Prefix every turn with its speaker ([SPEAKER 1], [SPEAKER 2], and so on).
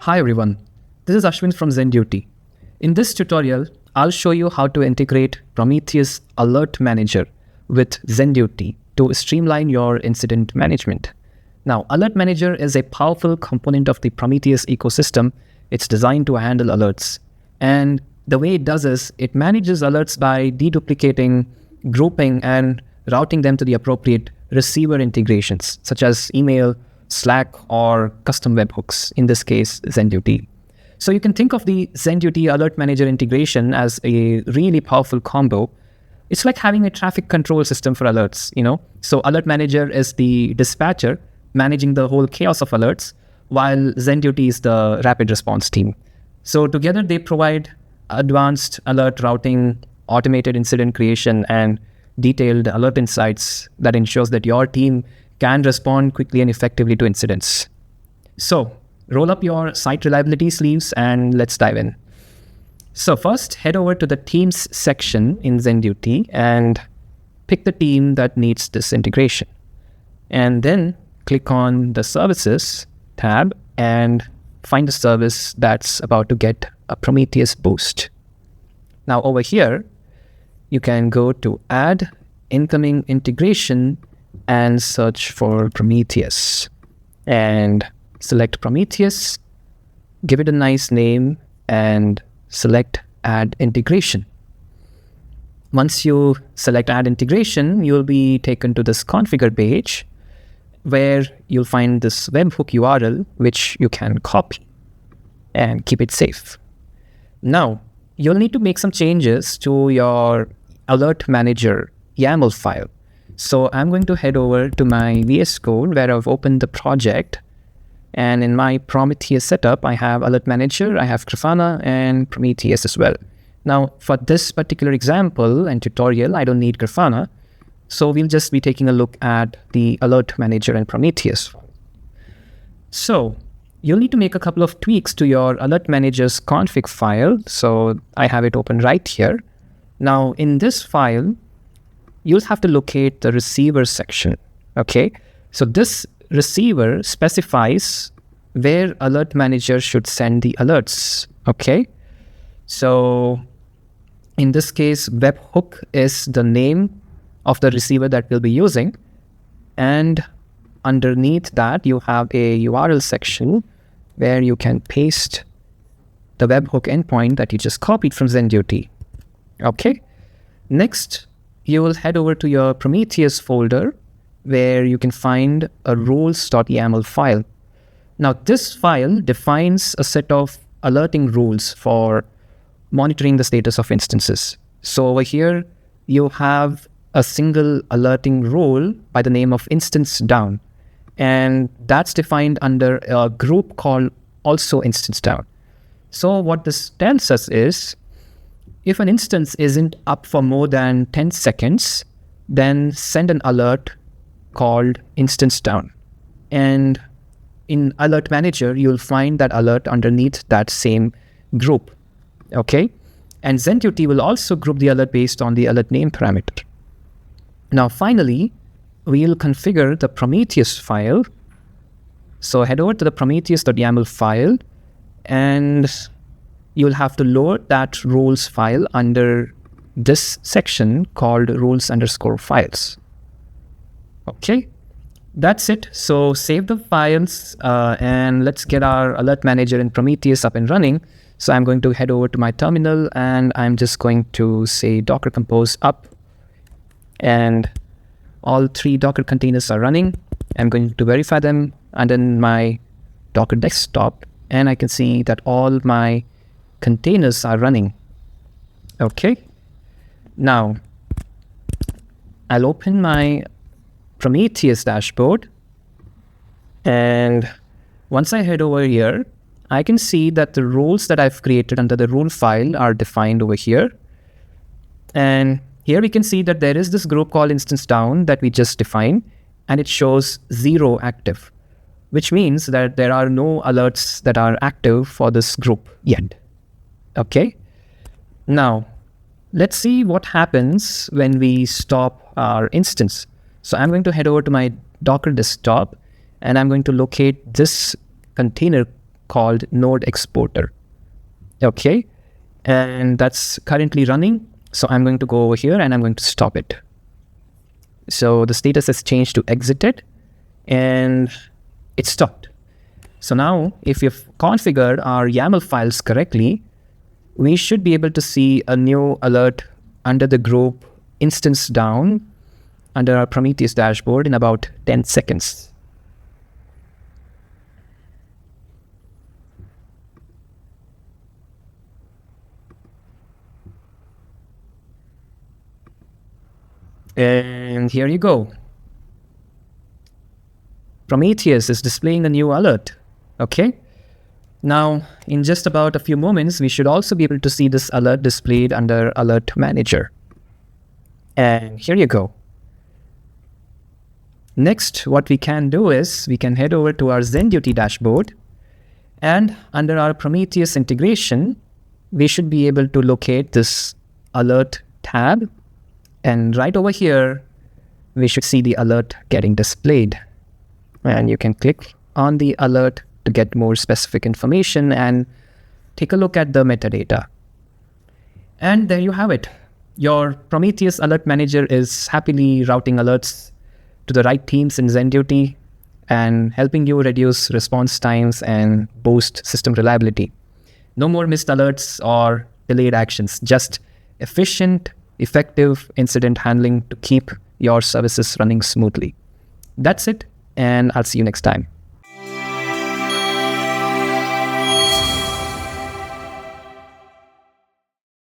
[SPEAKER 1] Hi everyone, this is Ashwin from Zenduty. In this tutorial, I'll show you how to integrate Prometheus Alert Manager with Zenduty to streamline your incident management. Now, Alert Manager is a powerful component of the Prometheus ecosystem. It's designed to handle alerts. And the way it does is, it manages alerts by deduplicating, grouping, and routing them to the appropriate receiver integrations, such as email, Slack, or custom webhooks, in this case, Zenduty. So you can think of the Zenduty-Alertmanager integration as a really powerful combo. It's like having a traffic control system for alerts, So Alert Manager is the dispatcher managing the whole chaos of alerts, while Zenduty is the rapid response team. So together they provide advanced alert routing, automated incident creation, and detailed alert insights that ensures that your team can respond quickly and effectively to incidents. So roll up your site reliability sleeves and let's dive in. So first, head over to the Teams section in Zenduty and pick the team that needs this integration. And then click on the Services tab and find the service that's about to get a Prometheus boost. Now over here, you can go to Add Incoming Integration and search for Prometheus. And select Prometheus, give it a nice name, and select Add Integration. Once you select Add Integration, you'll be taken to this configure page where you'll find this webhook URL, which you can copy and keep it safe. Now, you'll need to make some changes to your Alert Manager YAML file. So I'm going to head over to my VS Code where I've opened the project. And in my Prometheus setup, I have Alert Manager, I have Grafana, and Prometheus as well. Now, for this particular example and tutorial, I don't need Grafana. So we'll just be taking a look at the Alert Manager and Prometheus. So you'll need to make a couple of tweaks to your Alert Manager's config file. So I have it open right here. Now, in this file, you'll have to locate the receiver section, okay? So this receiver specifies where Alert Manager should send the alerts, okay? So in this case, webhook is the name of the receiver that we'll be using. And underneath that, you have a URL section where you can paste the webhook endpoint that you just copied from Zenduty, okay? Next, you will head over to your Prometheus folder where you can find a rules.yaml file. Now, this file defines a set of alerting rules for monitoring the status of instances. So over here, you have a single alerting rule by the name of instance down. And that's defined under a group called also instance down. So what this tells us is, if an instance isn't up for more than 10 seconds, then send an alert called instance down. And in Alert Manager, you'll find that alert underneath that same group, okay? And Zenduty will also group the alert based on the alert name parameter. Now, finally, we'll configure the Prometheus file. So head over to the prometheus.yaml file, and you'll have to load that rules file under this section called rules_files. Okay, that's it. So save the files and let's get our Alert Manager in Prometheus up and running. So I'm going to head over to my terminal and I'm just going to say docker compose up, and all 3 Docker containers are running. I'm going to verify them and then my Docker desktop, and I can see that all my containers are running. Okay, now I'll open my Prometheus dashboard, and once I head over here, I can see that the rules that I've created under the rule file are defined over here. And here we can see that there is this group called instance down that we just defined, and it shows 0 active, which means that there are no alerts that are active for this group yet. Okay, now let's see what happens when we stop our instance. So I'm going to head over to my Docker desktop and I'm going to locate this container called node exporter. Okay, and that's currently running. So I'm going to go over here and I'm going to stop it. So the status has changed to exited and it stopped. So now if you've configured our YAML files correctly, we should be able to see a new alert under the group instance down under our Prometheus dashboard in about 10 seconds. And here you go. Prometheus is displaying a new alert. Okay. Now, in just about a few moments, we should also be able to see this alert displayed under Alert Manager. And here you go. Next, what we can do is we can head over to our Zenduty dashboard, and under our Prometheus integration, we should be able to locate this alert tab. And right over here, we should see the alert getting displayed. And you can click on the alert to get more specific information and take a look at the metadata. And there you have it. Your Prometheus Alert Manager is happily routing alerts to the right teams in Zenduty and helping you reduce response times and boost system reliability. No more missed alerts or delayed actions, just efficient, effective incident handling to keep your services running smoothly. That's it, and I'll see you next time.